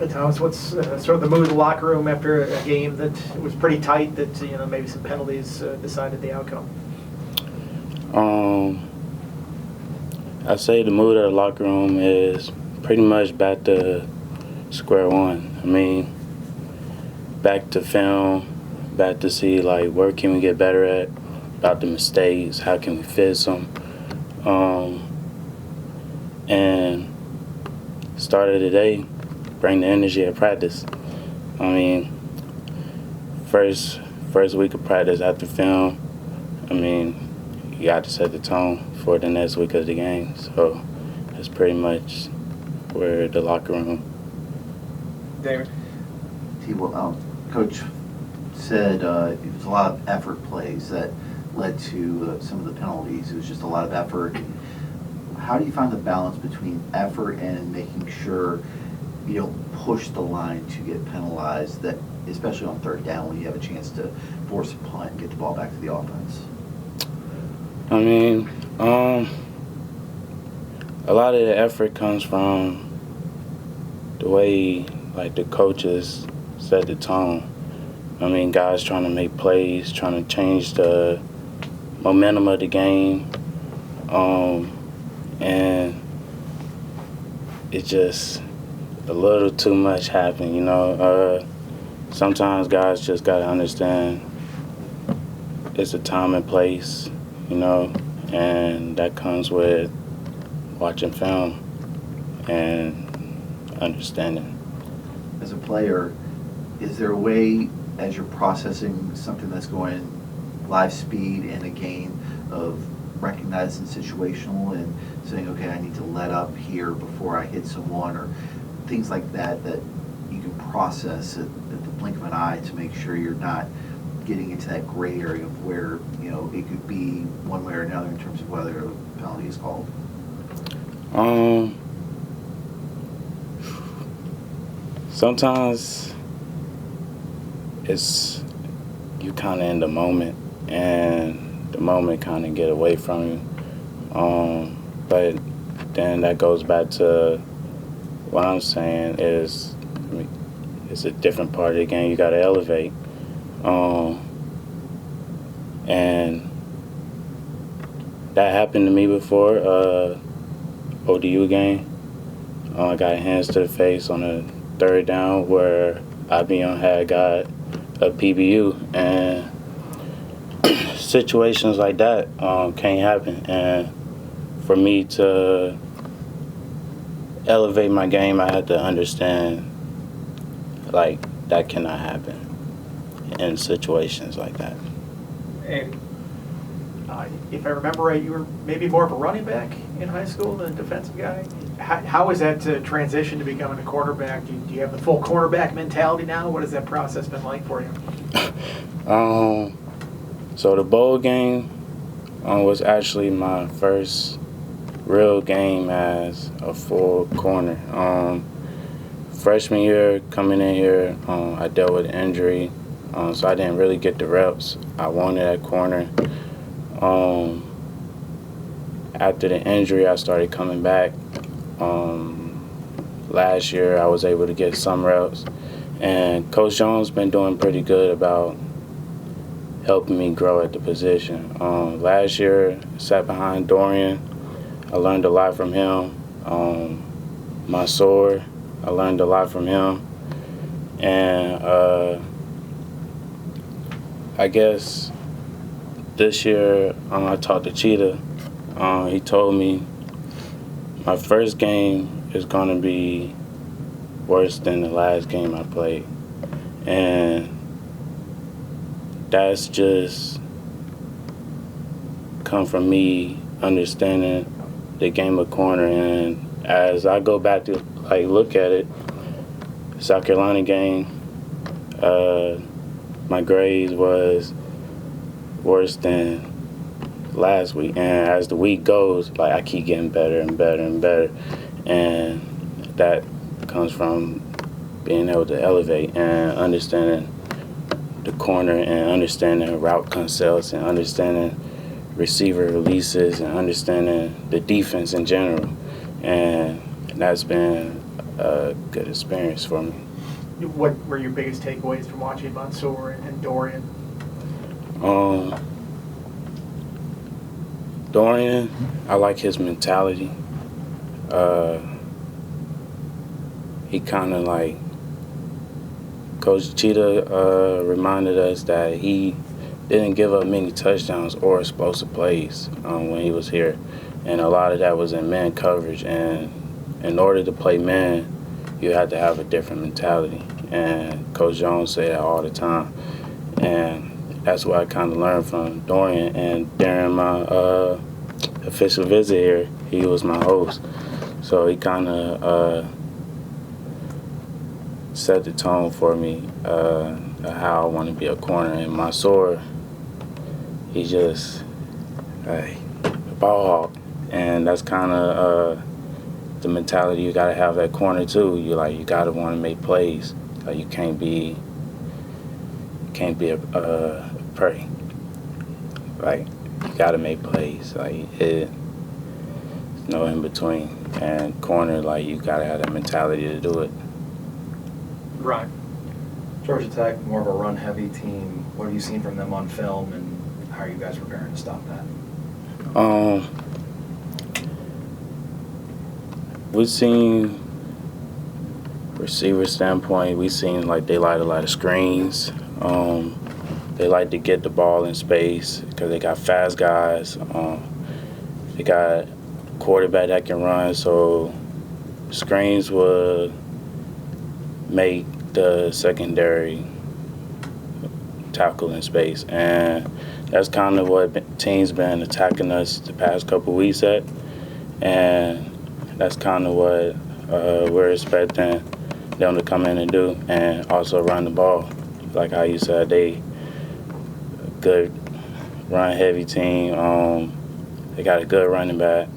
Thomas, what's sort of the mood of the locker room after a game that was pretty tight, that maybe some penalties decided the outcome? I say the mood of the locker room is pretty much back to square one. I mean, back to film, back to see like where can we get better at, about the mistakes, how can we fix them, and started today, bring the energy at practice. I mean, first week of practice after film, I mean, you got to set the tone for the next week of the game. So that's pretty much where the locker room. David? Coach said it was a lot of effort plays that led to some of the penalties. It was just a lot of effort. How do you find the balance between effort and making sure you don't push the line to get penalized, that especially on third down when you have a chance to force a punt and get the ball back to the offense? I mean, a lot of the effort comes from the way, like, the coaches set the tone. I mean, guys trying to make plays, trying to change the momentum of the game, and it just a little too much happened, Sometimes guys just got to understand it's a time and place, and that comes with watching film and understanding. As a player, is there a way, as you're processing something that's going live speed in a game, of recognizing situational and saying, okay, I need to let up here before I hit someone, or things like that, that you can process at the blink of an eye to make sure you're not getting into that gray area of where, it could be one way or another in terms of whether a penalty is called? Sometimes it's you kind of in the moment, and the moment kind of get away from you. But then that goes back to what I'm saying is, it's a different part of the game. You got to elevate. And that happened to me before, ODU game. I got hands to the face on a third down where Abiyon had got a PBU, and situations like that can't happen. And for me to elevate my game, I had to understand, like, that cannot happen in situations like that. And if I remember right, you were maybe more of a running back in high school than a defensive guy. How was that transition to becoming a quarterback? Do you have the full quarterback mentality now? What has that process been like for you? So the bowl game was actually my first real game as a full corner. Freshman year, coming in here, I dealt with injury, so I didn't really get the reps I wanted at corner. After the injury, I started coming back. Last year, I was able to get some reps, and Coach Jones been doing pretty good about helping me grow at the position. Last year, I sat behind Dorian. I learned a lot from him. Mansour, I learned a lot from him. And I guess this year, I talked to Cheetah. He told me my first game is going to be worse than the last game I played. And that's just come from me understanding the game of corner. And as I go back to look at it, South Carolina game, my grades was worse than last week. And as the week goes, I keep getting better and better and better. And that comes from being able to elevate and understanding the corner and understanding route concepts and understanding receiver releases and understanding the defense in general. And that's been a good experience for me. What were your biggest takeaways from watching Mansour and Dorian? Dorian, I like his mentality. He kind of like Coach Cheetah reminded us that he didn't give up many touchdowns or explosive plays when he was here, and a lot of that was in man coverage. And in order to play man, you had to have a different mentality. And Coach Jones said that all the time, and that's what I kind of learned from Dorian. And during my official visit here, he was my host, so he kind of set the tone for me how I want to be a corner. And Mansour, he just a ball hawk, and that's kind of the mentality you gotta have at corner too. You gotta want to make plays. Like you can't be a prey. Like you gotta make plays. Like there's no in between. And corner, like you gotta have that mentality to do it. Right. Georgia Tech, more of a run-heavy team. What have you seen from them on film, and how are you guys preparing to stop that? We've seen receiver standpoint. We've seen like they like a lot of screens. They like to get the ball in space because they got fast guys. They got quarterback that can run, so screens would make the secondary tackle in space, and that's kind of what teams been attacking us the past couple weeks at, and that's kind of what we're expecting them to come in and do, and also run the ball. Like how you said, they a good run-heavy team. They got a good running back.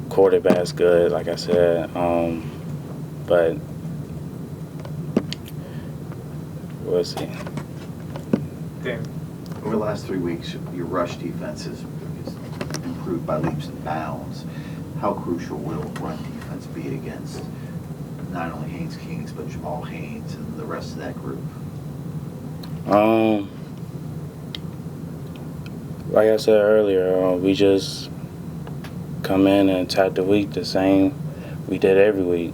Quarterback's good, like I said. But we'll see. Dan. Over the last 3 weeks, your rush defense has improved by leaps and bounds. How crucial will run defense be against not only Haynes Kings, but Jamal Haynes and the rest of that group? Like I said earlier, we just come in and attack the week the same we did every week.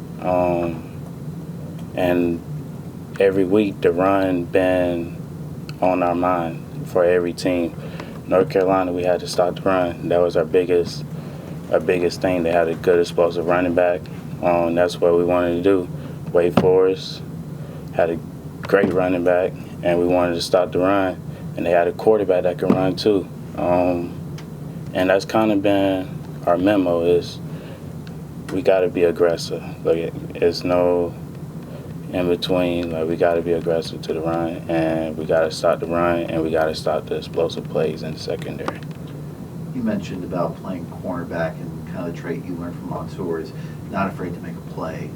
And every week the run been on our mind for every team. North Carolina, we had to stop the run. That was our biggest thing. They had a good explosive running back. That's what we wanted to do. Wake Forest had a great running back, and we wanted to stop the run. And they had a quarterback that can run too. And that's kind of been our memo is we got to be aggressive. Like it's no in between. Like we got to be aggressive to the run, and we got to stop the run, and we got to stop the explosive plays in the secondary. You mentioned about playing cornerback, and kind of the trait you learned from Mansour is not afraid to make a play.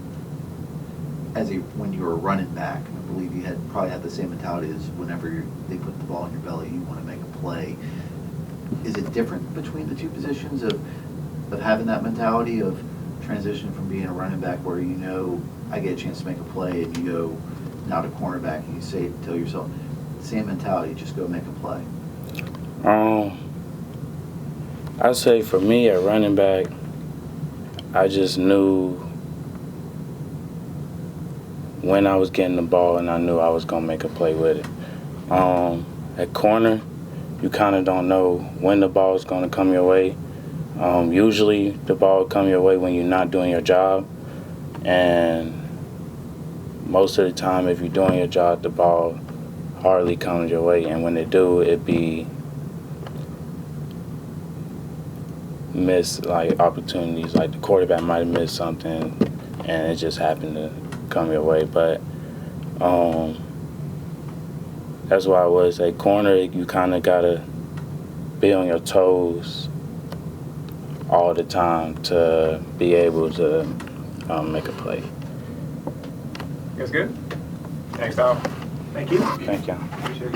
When you were a running back, I believe you probably had the same mentality as whenever they put the ball in your belly, you want to make a play. Is it different between the two positions of having that mentality of transition from being a running back where you know I get a chance to make a play, and you go now to cornerback and you tell yourself, same mentality, just go make a play? I'd say for me at running back, I just knew when I was getting the ball, and I knew I was going to make a play with it. At corner, you kind of don't know when the ball is going to come your way. Usually the ball will come your way when you're not doing your job, and most of the time if you're doing your job, the ball hardly comes your way, and when they do, it be missed like opportunities. Like the quarterback might have missed something, and it just happened to come your way. But that's why I would say corner, you kind of gotta be on your toes all the time to be able to make a play. You guys good? Thanks, Tom. Thank you. Thank you. Appreciate it.